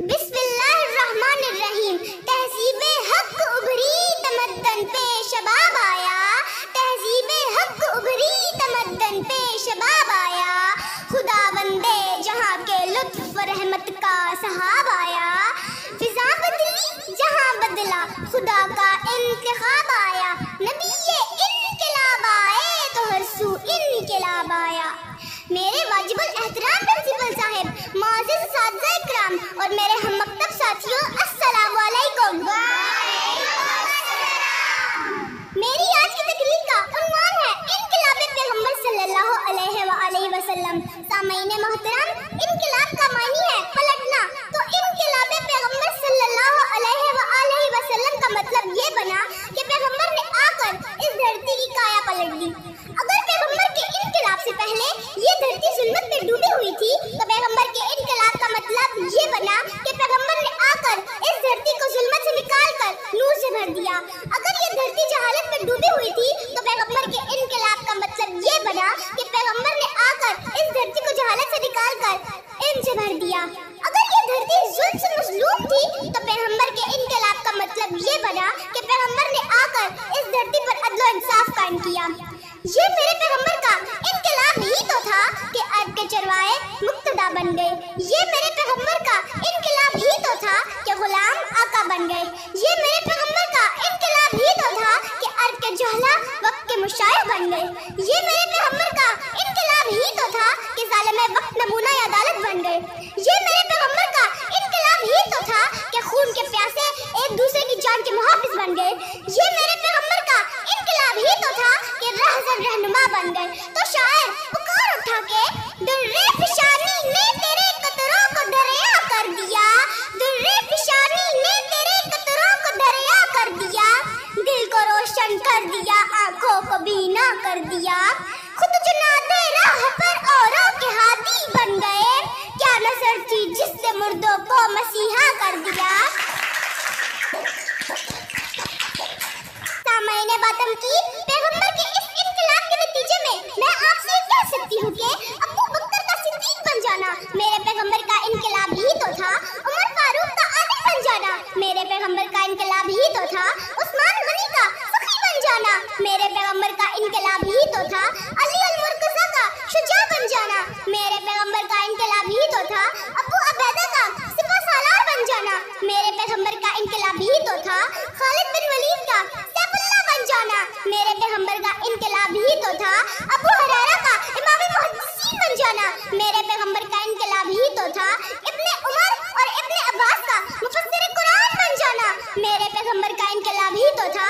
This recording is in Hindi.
बिस्मिल्लाहिर्रहमानिर्रहीम। तहज़ीबे हक उभरी तमद्दन पे शबाब आया, तहज़ीबे हक उभरी तमद्दन पे शबाब आया। खुदावंदे जहाँ के लुत्फ रहमत का सहाब आया। फिजा बदली जहाँ बदला खुदा का इंतखाब आया। नबीए इनकलाब आए तो हर सू इनकलाब आया। मेरे वाजिबुल एहतराम प्रिंसिपल साहिब, मोअज़्ज़िज़ असातिज़ा इकराम और मेरे हम मकतब साथियों, अस्सलामु अलैकुम। मेरी आज की तकरीर का उन्वान है इनकलाब पैगंबर सल्लल्लाहु अलैहि वसल्लम। सामईन मोहतरम, इनकलाब का मानी है पलटना, तो इनकलाब पैगंबर सल्लल्लाहु अलैहि वसल्लम का मतलब ये बना कि पैगंबर ने आकर इस धरती की काया पलट दी। अगर पैगंबर के इनकलाब से पहले ये धरती जुल्मत में डूबी हुई थी, तो पैगंबर के इनकलाब का मतलब ये बना कि पैगंबर ने आकर इस धरती को जुल्मत से निकालकर नूर से भर दिया। अगर ये धरती जहालत में डूबी हुई थी, तो पैगंबर के इनकलाब का मतलब ये बना कि पैगंबर ने आकर इस धरती को जहालत से निकालकर इल्म से भर दिया। अगर ये धरती जुल्म से मज़लूम थी, तो पैगंबर के इनकलाब का मतलब ये बना कि पैगंबर ने आकर इस धरती पर अदल और इंसाफ कायम किया। ये मेरे पैगंबर का इनकलाब ही तो था कि अर्ब के चरवाए मुक्तदा बन गए। ये मेरे पैगंबर का इनकलाब ही तो था कि गुलाम आका बन गए। ये मेरे पैगंबर का इनकलाब ही तो था कि अर्ब के जोहला वक्त के मुशायर बन गए। ये मेरे पैगंबर का इनकलाब ही तो था कि ज़ालिम वक्त नमूना अदालत बन गए। ये मेरे पैगंबर का इनकलाब ही तो था कि खून के प्यासे एक दूसरे की जान के मुहाफिज बन गए। ये मेरे पैगंबर का इनकलाब ही तो था कि रहज़न रहनुमा बन गए। तो शायर पुकार उठा के, दुर्रे फिशानी ने तेरे कतरों को दरिया कर दिया, दुर्रे फिशानी ने तेरे कतरों को दरिया कर दिया, दिल को रोशन कर दिया, आंखों को बीना कर दिया। खुद जुनादे राह पर औरों के हादी बन गए, क्या नज़र थी जिससे मुर्दों को मसीहा कर दिया। सामईन बातम की, पैगंबर के इस इनकलाब के नतीजे में मैं आपसे कह सकती हूँ कि अबू बकर का सिद्दीक बन जाना मेरे पैगंबर का इनकलाब ही तो था। उमर फारूक का आदिल बन जाना मेरे पैगंबर का इनकलाब ही तो था। उस्मान गनी का सखी बन जाना मेरे पैगंबर का इनकलाब ही तो था। अली अल मुर्तज़ा का शुजा बन जाना मेरे पैगंबर का इनकलाब ही तो था। अबू अबैदा का सिपह सालार बन जाना मेरे पैगंबर का इनकलाब ही तो था। खालिद बिन वलीद का सैफुल्लाह बन जाना मेरे पैगंबर का इनकलाब ही तो था। अबू हुरैरा का इमाम मुहद्दिसीन बन जाना मेरे पैगंबर का इनकलाब ही तो था। इब्ने उमर और इब्ने अब्बास का मुफस्सिर कुरान बन जाना मेरे पैगंबर का इनकलाब ही तो था।